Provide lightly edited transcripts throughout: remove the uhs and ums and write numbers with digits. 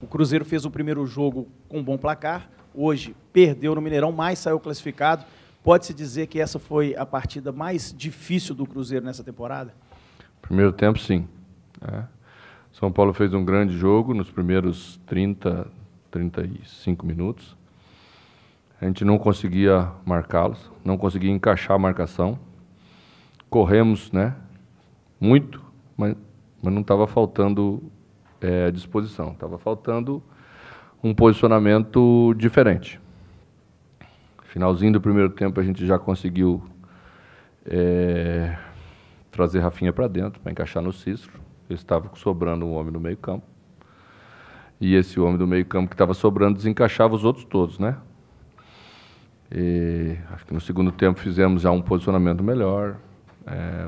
O Cruzeiro fez o primeiro jogo com um bom placar, hoje perdeu no Mineirão, mas saiu classificado. Pode-se dizer que essa foi a partida mais difícil do Cruzeiro nessa temporada? Primeiro tempo, sim. São Paulo fez um grande jogo nos primeiros 35 minutos. A gente não conseguia marcá-los, não conseguia encaixar a marcação. Corremos, né, muito, mas não estava faltando disposição, estava faltando um posicionamento diferente. Finalzinho do primeiro tempo a gente já conseguiu trazer Rafinha para dentro, para encaixar no Cícero. Ele estava sobrando um homem no meio campo. E esse homem do meio campo que estava sobrando desencaixava os outros todos, né? E acho que no segundo tempo fizemos já um posicionamento melhor.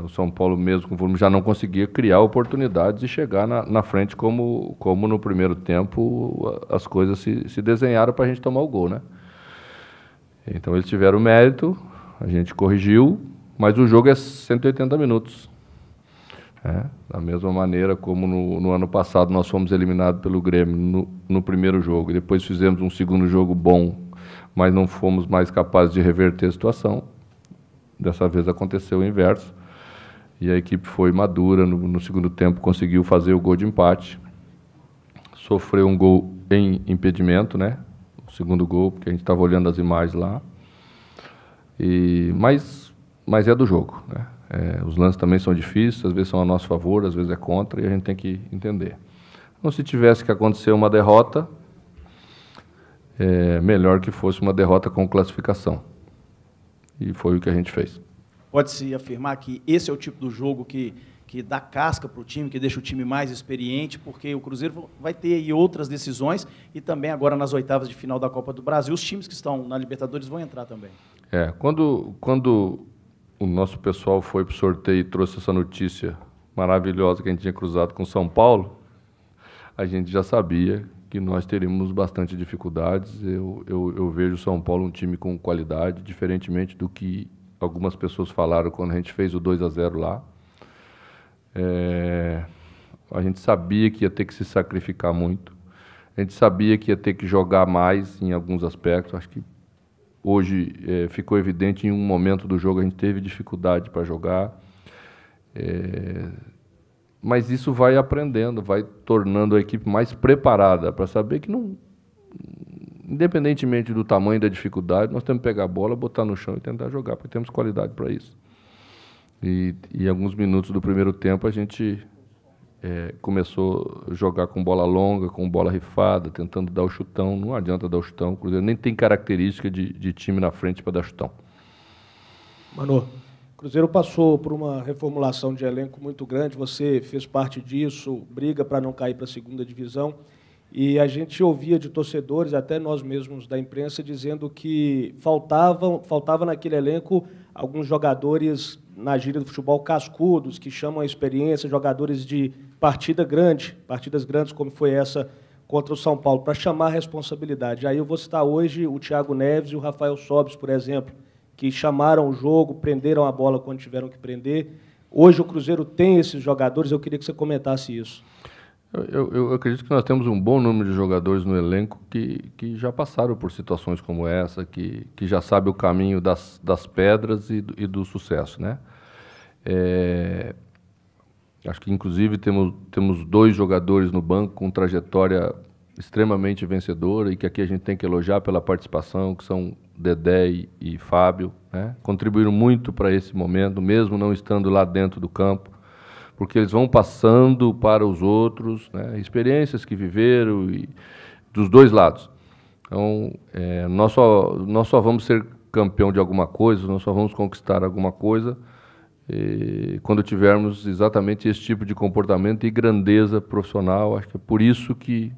O São Paulo, mesmo com o volume, já não conseguia criar oportunidades e chegar na frente como no primeiro tempo as coisas se desenharam para a gente tomar o gol, né? Então eles tiveram mérito, a gente corrigiu, mas o jogo é 180 minutos. Da mesma maneira como no ano passado nós fomos eliminados pelo Grêmio no primeiro jogo, e depois fizemos um segundo jogo bom, mas não fomos mais capazes de reverter a situação. Dessa vez aconteceu o inverso, e a equipe foi madura, no segundo tempo conseguiu fazer o gol de empate, sofreu um gol em impedimento, né? O segundo gol, porque a gente estava olhando as imagens lá, mas é do jogo, né? Os lances também são difíceis, às vezes são a nosso favor, às vezes é contra, e a gente tem que entender. Então, se tivesse que acontecer uma derrota, melhor que fosse uma derrota com classificação. E foi o que a gente fez. Pode-se afirmar que esse é o tipo do jogo que dá casca para o time, que deixa o time mais experiente, porque o Cruzeiro vai ter aí outras decisões e também agora nas oitavas de final da Copa do Brasil, os times que estão na Libertadores vão entrar também. Quando o nosso pessoal foi para o sorteio e trouxe essa notícia maravilhosa que a gente tinha cruzado com São Paulo, a gente já sabia que nós teríamos bastante dificuldades. Eu vejo o São Paulo um time com qualidade, diferentemente do que algumas pessoas falaram quando a gente fez o 2-0 lá. A gente sabia que ia ter que se sacrificar muito, a gente sabia que ia ter que jogar mais em alguns aspectos. Acho que hoje ficou evidente, em um momento do jogo a gente teve dificuldade para jogar. Mas isso vai aprendendo, vai tornando a equipe mais preparada para saber que, não, independentemente do tamanho da dificuldade, nós temos que pegar a bola, botar no chão e tentar jogar, porque temos qualidade para isso. E em alguns minutos do primeiro tempo a gente começou a jogar com bola longa, com bola rifada, tentando dar o chutão. Não adianta dar o chutão, o Cruzeiro nem tem característica de time na frente para dar chutão. Manu, o Cruzeiro passou por uma reformulação de elenco muito grande, você fez parte disso, briga para não cair para a segunda divisão, e a gente ouvia de torcedores, até nós mesmos da imprensa, dizendo que faltava naquele elenco alguns jogadores, na gíria do futebol, cascudos, que chamam a experiência, jogadores de partidas grandes, como foi essa contra o São Paulo, para chamar a responsabilidade. Aí eu vou citar hoje o Thiago Neves e o Rafael Sobis, por exemplo, que chamaram o jogo, prenderam a bola quando tiveram que prender. Hoje o Cruzeiro tem esses jogadores, eu queria que você comentasse isso. Eu acredito que nós temos um bom número de jogadores no elenco que já passaram por situações como essa, que já sabe o caminho das pedras e do sucesso, né? Acho que, inclusive, temos 2 jogadores no banco com trajetória extremamente vencedora e que aqui a gente tem que elogiar pela participação, que são Dedé e Fábio, né? Contribuíram muito para esse momento, mesmo não estando lá dentro do campo, porque eles vão passando para os outros, né? Experiências que viveram e dos 2 lados. Então, nós só vamos ser campeão de alguma coisa, nós só vamos conquistar alguma coisa quando tivermos exatamente esse tipo de comportamento e grandeza profissional. Acho que é por isso que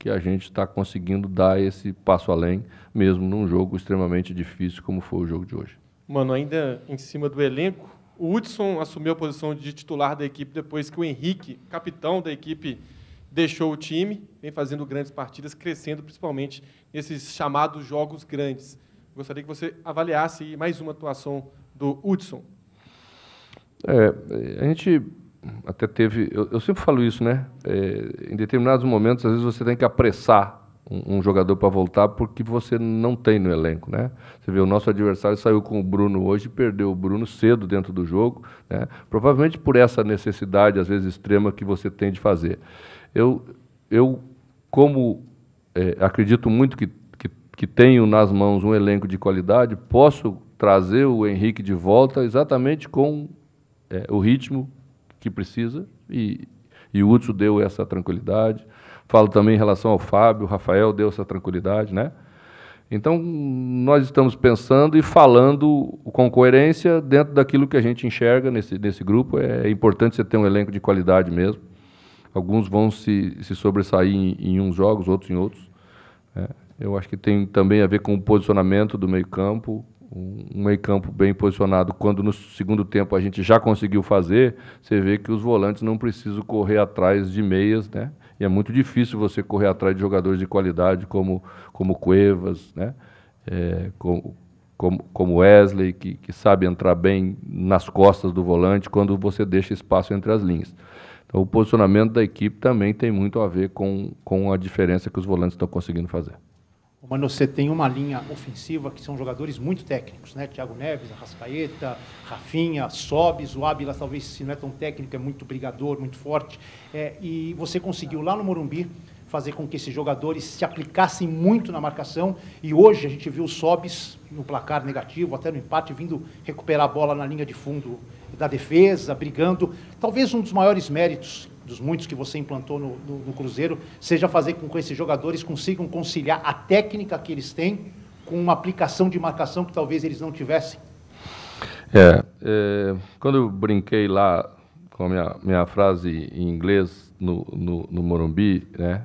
a gente está conseguindo dar esse passo além, mesmo num jogo extremamente difícil como foi o jogo de hoje. Mano, ainda em cima do elenco, o Hudson assumiu a posição de titular da equipe depois que o Henrique, capitão da equipe, deixou o time, vem fazendo grandes partidas, crescendo principalmente nesses chamados jogos grandes. Gostaria que você avaliasse mais uma atuação do Hudson. A gente até teve... Eu sempre falo isso, né? Em determinados momentos, às vezes, você tem que apressar um jogador para voltar porque você não tem no elenco, né? Você vê, o nosso adversário saiu com o Bruno hoje e perdeu o Bruno cedo dentro do jogo, né? Provavelmente por essa necessidade, às vezes, extrema que você tem de fazer. Eu como acredito muito que tenho nas mãos um elenco de qualidade, posso trazer o Henrique de volta exatamente com o ritmo que precisa, e o Hudson deu essa tranquilidade. Falo também em relação ao Fábio, o Rafael deu essa tranquilidade, né? Então, nós estamos pensando e falando com coerência dentro daquilo que a gente enxerga nesse grupo. É importante você ter um elenco de qualidade mesmo. Alguns vão se sobressair em uns jogos, outros em outros. Eu acho que tem também a ver com o posicionamento do meio-campo. Um meio-campo bem posicionado, quando no segundo tempo a gente já conseguiu fazer, você vê que os volantes não precisam correr atrás de meias, né? E é muito difícil você correr atrás de jogadores de qualidade como Cuevas, né? Como Wesley, que sabe entrar bem nas costas do volante quando você deixa espaço entre as linhas. Então, o posicionamento da equipe também tem muito a ver com a diferença que os volantes estão conseguindo fazer. Mano, você tem uma linha ofensiva que são jogadores muito técnicos, né? Thiago Neves, Arrascaeta, Rafinha, Sobis, o Ábila, talvez, se não é tão técnico, é muito brigador, muito forte. E você conseguiu lá no Morumbi fazer com que esses jogadores se aplicassem muito na marcação, e hoje a gente viu o Sobis no placar negativo, até no empate, vindo recuperar a bola na linha de fundo da defesa, brigando. Talvez um dos maiores méritos dos muitos que você implantou no Cruzeiro, seja fazer com que esses jogadores consigam conciliar a técnica que eles têm com uma aplicação de marcação que talvez eles não tivessem? Quando eu brinquei lá com a minha frase em inglês no Morumbi, né,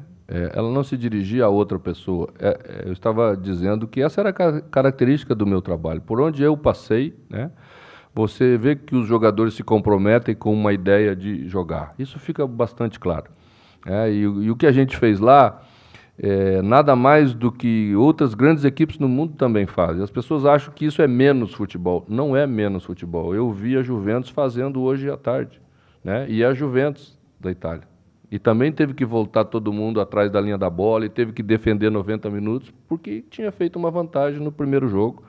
ela não se dirigia a outra pessoa. Eu estava dizendo que essa era a característica do meu trabalho. Por onde eu passei, né, você vê que os jogadores se comprometem com uma ideia de jogar. Isso fica bastante claro. E o que a gente fez lá nada mais do que outras grandes equipes no mundo também fazem. As pessoas acham que isso é menos futebol. Não é menos futebol. Eu vi a Juventus fazendo hoje à tarde, né? E a Juventus da Itália. E também teve que voltar todo mundo atrás da linha da bola e teve que defender 90 minutos porque tinha feito uma vantagem no primeiro jogo.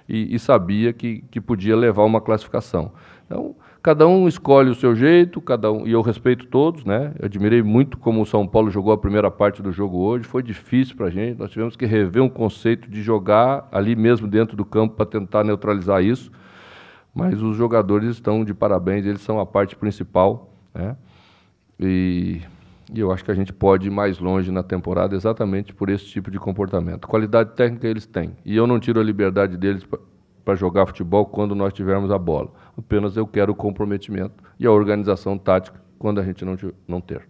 E sabia que podia levar uma classificação. Então, cada um escolhe o seu jeito, e eu respeito todos, né? Eu admirei muito como o São Paulo jogou a primeira parte do jogo hoje, foi difícil para a gente, nós tivemos que rever um conceito de jogar ali mesmo dentro do campo para tentar neutralizar isso, mas os jogadores estão de parabéns, eles são a parte principal, né? E eu acho que a gente pode ir mais longe na temporada exatamente por esse tipo de comportamento. Qualidade técnica eles têm. E eu não tiro a liberdade deles para jogar futebol quando nós tivermos a bola. Apenas eu quero o comprometimento e a organização tática quando a gente não ter.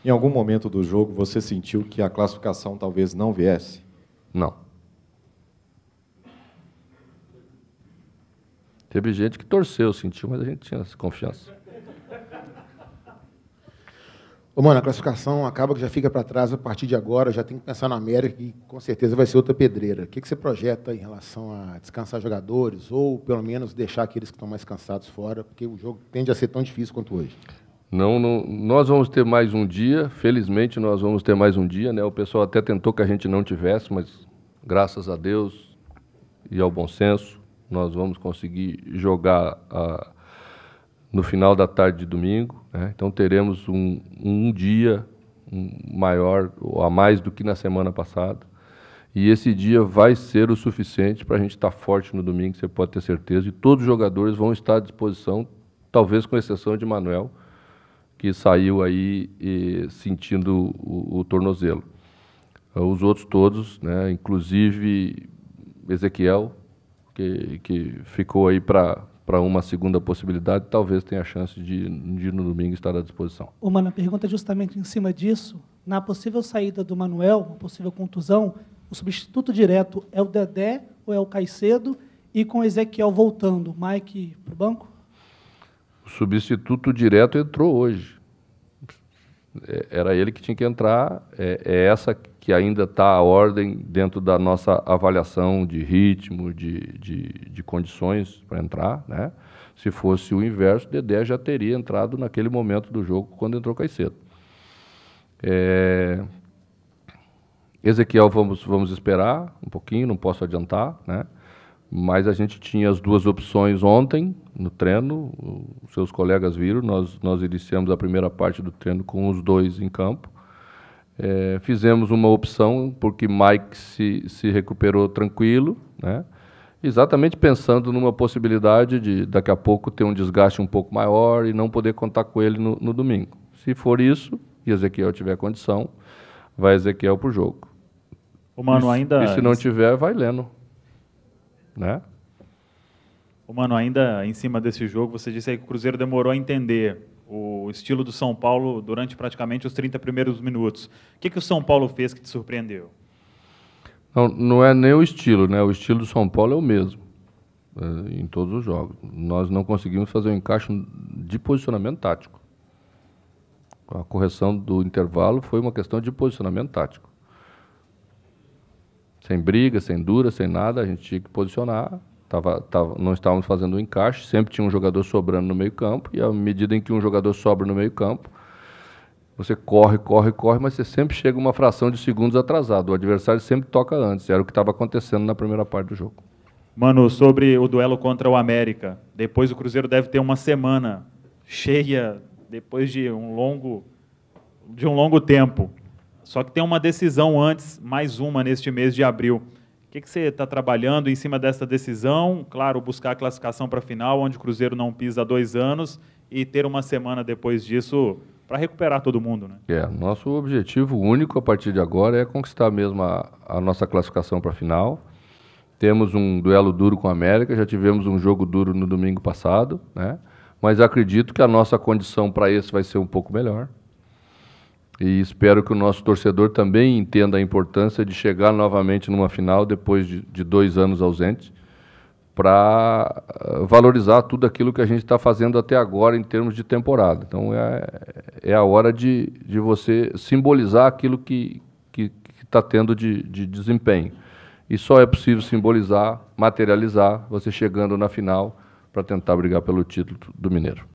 Em algum momento do jogo, você sentiu que a classificação talvez não viesse? Não. Teve gente que torceu, sentiu, mas a gente tinha essa confiança. Mano, a classificação acaba que já fica para trás a partir de agora, já tem que pensar na América, que com certeza vai ser outra pedreira. O que você projeta em relação a descansar jogadores, ou pelo menos deixar aqueles que estão mais cansados fora, porque o jogo tende a ser tão difícil quanto hoje? Não, nós vamos ter mais um dia, felizmente nós vamos ter mais um dia, né? O pessoal até tentou que a gente não tivesse, mas graças a Deus e ao bom senso, nós vamos conseguir jogar no final da tarde de domingo, né? Então teremos um dia maior ou a mais do que na semana passada. E esse dia vai ser o suficiente para a gente estar forte no domingo, você pode ter certeza. E todos os jogadores vão estar à disposição, talvez com exceção de Manuel, que saiu aí sentindo o tornozelo. Os outros todos, né, inclusive Ezequiel, que ficou aí para uma segunda possibilidade, talvez tenha a chance de no domingo estar à disposição. Mano, a pergunta é justamente em cima disso. Na possível saída do Manuel, uma possível contusão, o substituto direto é o Dedé ou é o Caicedo? E com o Ezequiel voltando, Mike para o banco? O substituto direto entrou hoje. Era ele que tinha que entrar. É essa que ainda está a ordem dentro da nossa avaliação de ritmo, de condições para entrar, né? Se fosse o inverso, Dedé já teria entrado naquele momento do jogo quando entrou Caicedo. Ezequiel, vamos esperar um pouquinho, não posso adiantar, né? Mas a gente tinha as duas opções ontem no treino, os seus colegas viram, nós iniciamos a primeira parte do treino com os dois em campo. Fizemos uma opção porque Mike se recuperou tranquilo, né? Exatamente pensando numa possibilidade de daqui a pouco ter um desgaste um pouco maior e não poder contar com ele no domingo. Se for isso, e Ezequiel tiver condição, vai Ezequiel para o jogo. Mano, e se não tiver, vai Leno. Né? Mano, ainda em cima desse jogo, você disse aí que o Cruzeiro demorou a entender o estilo do São Paulo durante praticamente os 30 primeiros minutos. O que o São Paulo fez que te surpreendeu? Não é nem o estilo, né? O estilo do São Paulo é o mesmo em todos os jogos. Nós não conseguimos fazer um encaixe de posicionamento tático. A correção do intervalo foi uma questão de posicionamento tático. Sem briga, sem dura, sem nada, a gente tinha que posicionar. Não estávamos fazendo um encaixe, sempre tinha um jogador sobrando no meio campo, e à medida em que um jogador sobra no meio campo, você corre, mas você sempre chega uma fração de segundos atrasado. O adversário sempre toca antes. Era o que estava acontecendo na primeira parte do jogo. Mano, sobre o duelo contra o América, depois o Cruzeiro deve ter uma semana cheia, depois de um longo tempo. Só que tem uma decisão antes, mais uma neste mês de abril. O que você está trabalhando em cima dessa decisão? Claro, buscar a classificação para a final, onde o Cruzeiro não pisa há 2 anos, e ter uma semana depois disso para recuperar todo mundo, né? Nosso objetivo único a partir de agora é conquistar mesmo a nossa classificação para a final. Temos um duelo duro com a América, já tivemos um jogo duro no domingo passado, né? Mas acredito que a nossa condição para esse vai ser um pouco melhor. E espero que o nosso torcedor também entenda a importância de chegar novamente numa final depois de 2 anos ausentes, para valorizar tudo aquilo que a gente está fazendo até agora em termos de temporada. Então, é a hora de você simbolizar aquilo que está tendo de desempenho. E só é possível simbolizar, materializar, você chegando na final para tentar brigar pelo título do Mineiro.